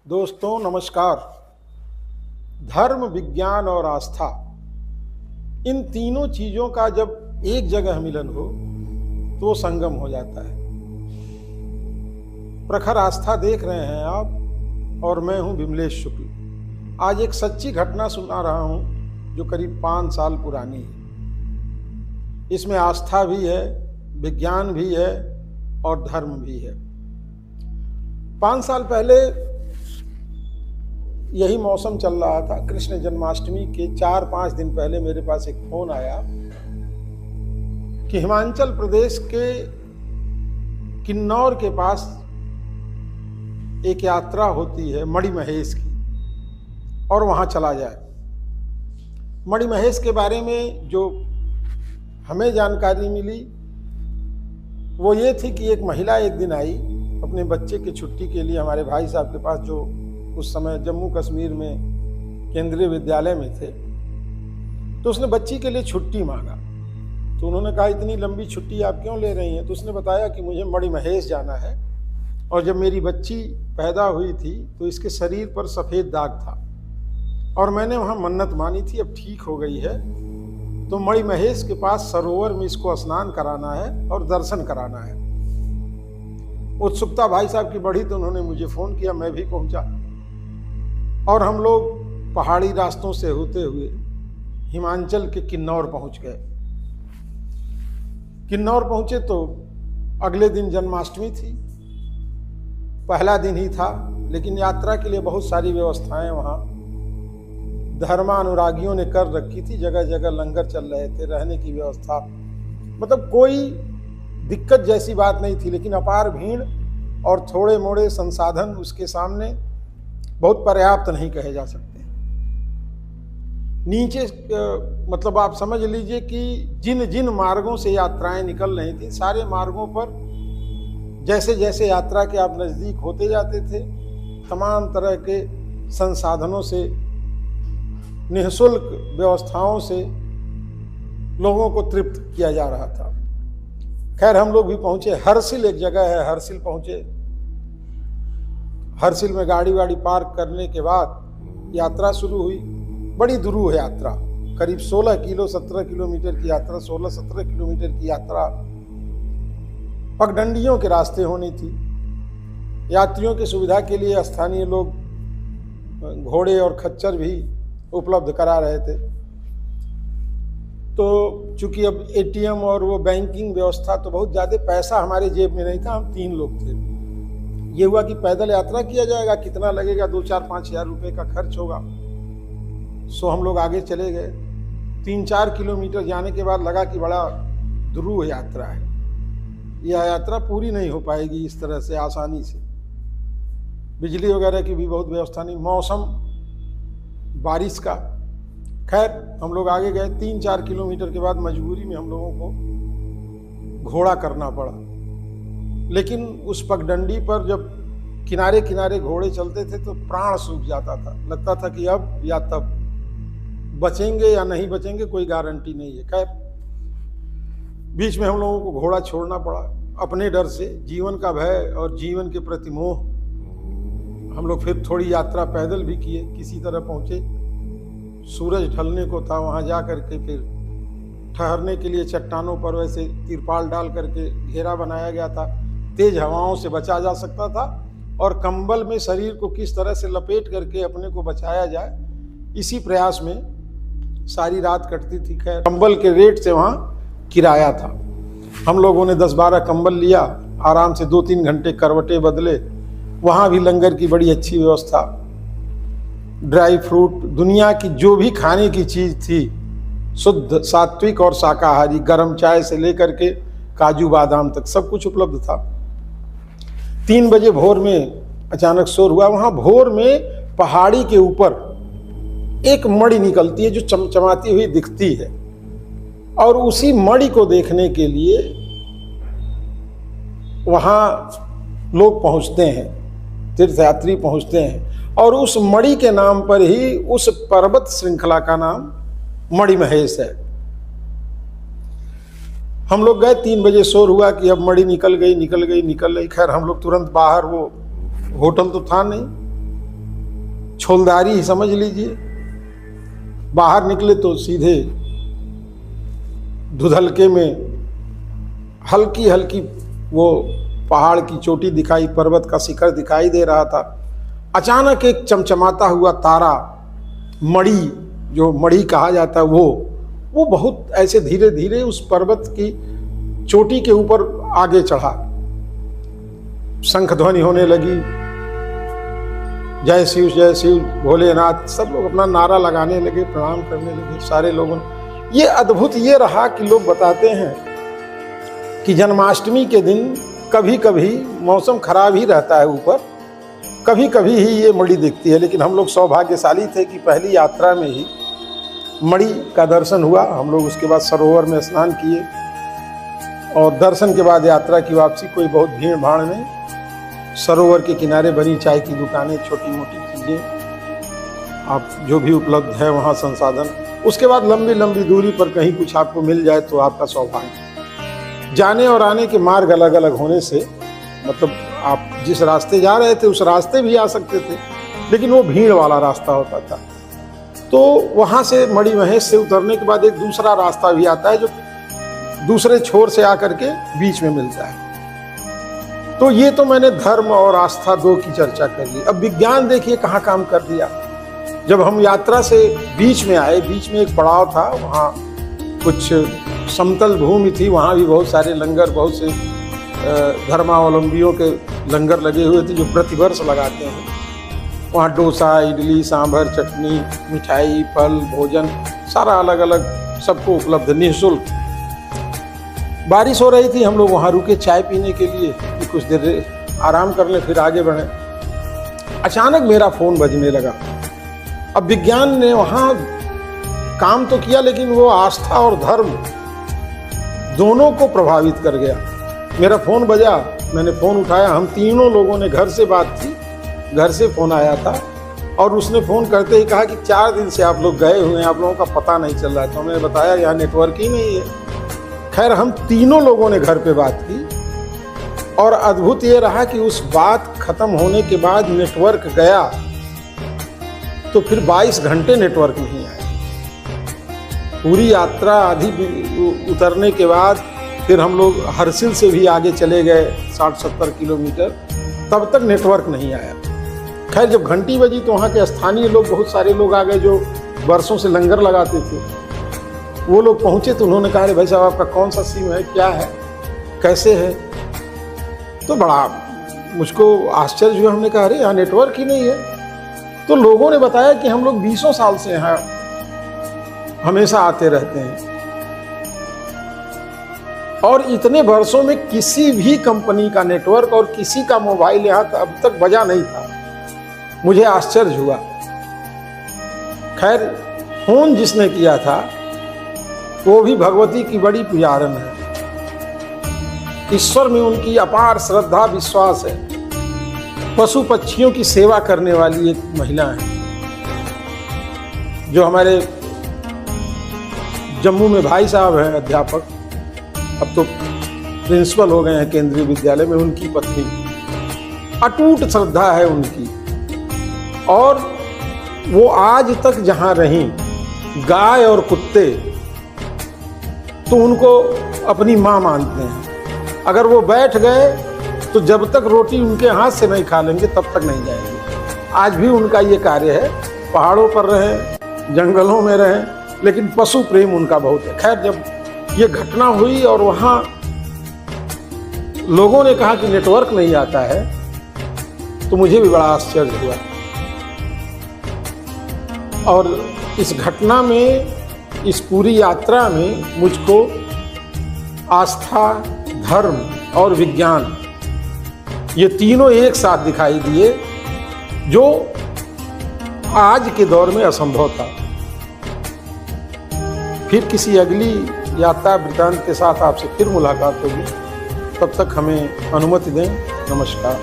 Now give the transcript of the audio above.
दोस्तों नमस्कार। धर्म, विज्ञान और आस्था, इन तीनों चीजों का जब एक जगह मिलन हो तो वो संगम हो जाता है। प्रखर आस्था देख रहे हैं आप और मैं हूं विमलेश शुक्ल। आज एक सच्ची घटना सुना रहा हूं जो करीब 5 साल पुरानी है। इसमें आस्था भी है, विज्ञान भी है और धर्म भी है। 5 साल पहले यही मौसम चल रहा था। कृष्ण जन्माष्टमी के 4-5 दिन पहले मेरे पास एक फोन आया कि हिमाचल प्रदेश के किन्नौर के पास एक यात्रा होती है मणिमहेश की, और वहां चला जाए। मणिमहेश के बारे में जो हमें जानकारी मिली वो ये थी कि एक महिला एक दिन आई अपने बच्चे की छुट्टी के लिए हमारे भाई साहब के पास, जो उस समय जम्मू कश्मीर में केंद्रीय विद्यालय में थे। तो उसने बच्ची के लिए छुट्टी मांगा। तो उन्होंने कहा इतनी लंबी छुट्टी आप क्यों ले रही हैं? तो उसने बताया कि मुझे मणिमहेश जाना है, और जब मेरी बच्ची पैदा हुई थी तो इसके शरीर पर सफ़ेद दाग था और मैंने वहाँ मन्नत मानी थी, अब ठीक हो गई है। तो मणिमहेश के पास सरोवर में इसको स्नान कराना है और दर्शन कराना है। उत्सुकता भाई साहब की बढ़ी तो उन्होंने मुझे फ़ोन किया, मैं भी पहुँचा और हम लोग पहाड़ी रास्तों से होते हुए हिमाचल के किन्नौर पहुंच गए। किन्नौर पहुंचे तो अगले दिन जन्माष्टमी थी, पहला दिन ही था, लेकिन यात्रा के लिए बहुत सारी व्यवस्थाएं वहाँ धर्मानुरागियों ने कर रखी थी। जगह जगह लंगर चल रहे थे, रहने की व्यवस्था, मतलब कोई दिक्कत जैसी बात नहीं थी। लेकिन अपार भीड़ और थोड़े मोड़े संसाधन उसके सामने बहुत पर्याप्त नहीं कहे जा सकते। नीचे मतलब आप समझ लीजिए कि जिन जिन मार्गों से यात्राएं निकल रही थी, सारे मार्गों पर जैसे जैसे यात्रा के आप नज़दीक होते जाते थे, तमाम तरह के संसाधनों से, निःशुल्क व्यवस्थाओं से लोगों को तृप्त किया जा रहा था। खैर हम लोग भी पहुंचे। हरसिल एक जगह है, हरसिल पहुंचे। हरसिल में गाड़ी वाड़ी पार्क करने के बाद यात्रा शुरू हुई। बड़ी दुरूह यात्रा, करीब 17 किलोमीटर की यात्रा, 16-17 किलोमीटर की यात्रा पगडंडियों के रास्ते होनी थी। यात्रियों की सुविधा के लिए स्थानीय लोग घोड़े और खच्चर भी उपलब्ध करा रहे थे। तो चूंकि अब एटीएम और वो बैंकिंग व्यवस्था, तो बहुत ज़्यादा पैसा हमारे जेब में नहीं था। हम 3 लोग थे। ये हुआ कि पैदल यात्रा किया जाएगा, कितना लगेगा, 2-4-5 हज़ार रुपये का खर्च होगा। सो हम लोग आगे चले गए। 3-4 किलोमीटर जाने के बाद लगा कि बड़ा दुरूह यात्रा है, यह यात्रा पूरी नहीं हो पाएगी इस तरह से आसानी से। बिजली वगैरह की भी बहुत व्यवस्था नहीं, मौसम बारिश का। खैर हम लोग आगे गए। 3-4 किलोमीटर के बाद मजबूरी में हम लोगों को घोड़ा करना पड़ा। लेकिन उस पगडंडी पर जब किनारे किनारे घोड़े चलते थे तो प्राण सूख जाता था। लगता था कि अब या तब बचेंगे या नहीं बचेंगे, कोई गारंटी नहीं है। खैर बीच में हम लोगों को घोड़ा छोड़ना पड़ा। अपने डर से, जीवन का भय और जीवन के प्रति मोह, हम लोग फिर थोड़ी यात्रा पैदल भी किए। किसी तरह पहुँचे। सूरज ढलने को था। वहाँ जा करके फिर ठहरने के लिए चट्टानों पर वैसे तिरपाल डाल करके घेरा बनाया गया था। तेज हवाओं से बचा जा सकता था और कंबल में शरीर को किस तरह से लपेट करके अपने को बचाया जाए, इसी प्रयास में सारी रात कटती थी। खैर कंबल के रेट से वहाँ किराया था। हम लोगों ने 10-12 कंबल लिया, आराम से 2-3 घंटे करवटें बदले। वहाँ भी लंगर की बड़ी अच्छी व्यवस्था, ड्राई फ्रूट, दुनिया की जो भी खाने की चीज़ थी, शुद्ध सात्विक और शाकाहारी, गर्म चाय से लेकर के काजू बादाम तक सब कुछ उपलब्ध था। 3 बजे भोर में अचानक शोर हुआ। वहाँ भोर में पहाड़ी के ऊपर एक मणि निकलती है जो चमचमाती हुई दिखती है, और उसी मणि को देखने के लिए वहाँ लोग पहुँचते हैं, तीर्थयात्री पहुँचते हैं। और उस मणि के नाम पर ही उस पर्वत श्रृंखला का नाम मणिमहेश है। हम लोग गए। 3 बजे शोर हुआ कि अब मणि निकल गई। खैर हम लोग तुरंत बाहर, वो होटल तो था नहीं, छोलदारी ही समझ लीजिए। बाहर निकले तो सीधे धुंधलके में हल्की हल्की वो पहाड़ की चोटी दिखाई, पर्वत का शिखर दिखाई दे रहा था। अचानक एक चमचमाता हुआ तारा, मणि, जो मणि कहा जाता है, वो बहुत ऐसे धीरे धीरे उस पर्वत की चोटी के ऊपर आगे चढ़ा। शंख ध्वनि होने लगी, जय शिव भोलेनाथ, सब लोग अपना नारा लगाने लगे, प्रणाम करने लगे सारे लोगों ने। ये अद्भुत ये रहा कि लोग बताते हैं कि जन्माष्टमी के दिन कभी कभी मौसम खराब ही रहता है ऊपर, कभी कभी ही ये मणि दिखती है। लेकिन हम लोग सौभाग्यशाली थे कि पहली यात्रा में ही मणि का दर्शन हुआ। हम लोग उसके बाद सरोवर में स्नान किए और दर्शन के बाद यात्रा की वापसी। कोई बहुत भीड़ भाड़ नहीं, सरोवर के किनारे बनी चाय की दुकानें, छोटी मोटी चीज़ें, आप जो भी उपलब्ध है वहाँ संसाधन। उसके बाद लंबी लंबी दूरी पर कहीं कुछ आपको मिल जाए तो आपका सौभाग्य। जाने और आने के मार्ग अलग अलग होने से, मतलब आप जिस रास्ते जा रहे थे उस रास्ते भी आ सकते थे, लेकिन वो भीड़ वाला रास्ता होता था। तो वहाँ से मणि महेश से उतरने के बाद एक दूसरा रास्ता भी आता है जो दूसरे छोर से आकर के बीच में मिलता है। तो ये तो मैंने धर्म और आस्था दो की चर्चा कर ली। अब विज्ञान देखिए कहाँ काम कर दिया। जब हम यात्रा से बीच में आए, बीच में एक पड़ाव था, वहाँ कुछ समतल भूमि थी, वहाँ भी बहुत सारे लंगर, बहुत से धर्मावलंबियों के लंगर लगे हुए थे जो प्रतिवर्ष लगाते हैं। वहाँ डोसा, इडली, सांभर, चटनी, मिठाई, फल, भोजन सारा अलग अलग सबको उपलब्ध, निःशुल्क। बारिश हो रही थी, हम लोग वहाँ रुके चाय पीने के लिए कि कुछ देर आराम कर लें फिर आगे बढ़ें। अचानक मेरा फ़ोन बजने लगा। अब विज्ञान ने वहाँ काम तो किया, लेकिन वो आस्था और धर्म दोनों को प्रभावित कर गया। मेरा फ़ोन बजा, मैंने फ़ोन उठाया। हम तीनों लोगों ने, घर से बात थी, घर से फ़ोन आया था और उसने फ़ोन करते ही कहा कि 4 दिन से आप लोग गए हुए हैं, आप लोगों का पता नहीं चल रहा है। तो मैंने बताया यहाँ नेटवर्क ही नहीं है। खैर हम तीनों लोगों ने घर पे बात की और अद्भुत ये रहा कि उस बात खत्म होने के बाद नेटवर्क गया तो फिर 22 घंटे नेटवर्क नहीं आया। पूरी यात्रा आधी उतरने के बाद फिर हम लोग हरसिल से भी आगे चले गए 60-70 किलोमीटर, तब तक नेटवर्क नहीं आया। खैर जब घंटी बजी तो वहाँ के स्थानीय लोग, बहुत सारे लोग आ गए जो वर्षों से लंगर लगाते थे। वो लोग पहुँचे तो उन्होंने कहा, अरे भाई साहब आपका कौन सा सिम है, क्या है, कैसे है? तो बड़ा मुझको आश्चर्य हुआ। हमने कहा अरे यहाँ नेटवर्क ही नहीं है। तो लोगों ने बताया कि हम लोग 20 साल से यहाँ हमेशा आते रहते हैं और इतने वर्षों में किसी भी कंपनी का नेटवर्क और किसी का मोबाइल यहाँ अब तक बजा नहीं था। मुझे आश्चर्य हुआ। खैर फोन जिसने किया था वो भी भगवती की बड़ी पुजारन है, ईश्वर में उनकी अपार श्रद्धा विश्वास है। पशु पक्षियों की सेवा करने वाली एक महिला है जो हमारे जम्मू में भाई साहब हैं अध्यापक, अब तो प्रिंसिपल हो गए हैं केंद्रीय विद्यालय में। उनकी पत्नी, अटूट श्रद्धा है उनकी और वो आज तक जहाँ रहीं, गाय और कुत्ते तो उनको अपनी माँ मानते हैं। अगर वो बैठ गए तो जब तक रोटी उनके हाथ से नहीं खा लेंगे तब तक नहीं जाएंगे। आज भी उनका ये कार्य है, पहाड़ों पर रहें, जंगलों में रहें, लेकिन पशु प्रेम उनका बहुत है। खैर जब ये घटना हुई और वहाँ लोगों ने कहा कि नेटवर्क नहीं आता है तो मुझे भी बड़ा आश्चर्य हुआ। और इस घटना में, इस पूरी यात्रा में मुझको आस्था, धर्म और विज्ञान, ये तीनों एक साथ दिखाई दिए जो आज के दौर में असंभव था। फिर किसी अगली यात्रा वृत्तांत के साथ आपसे फिर मुलाकात होगी। तब तक हमें अनुमति दें। नमस्कार।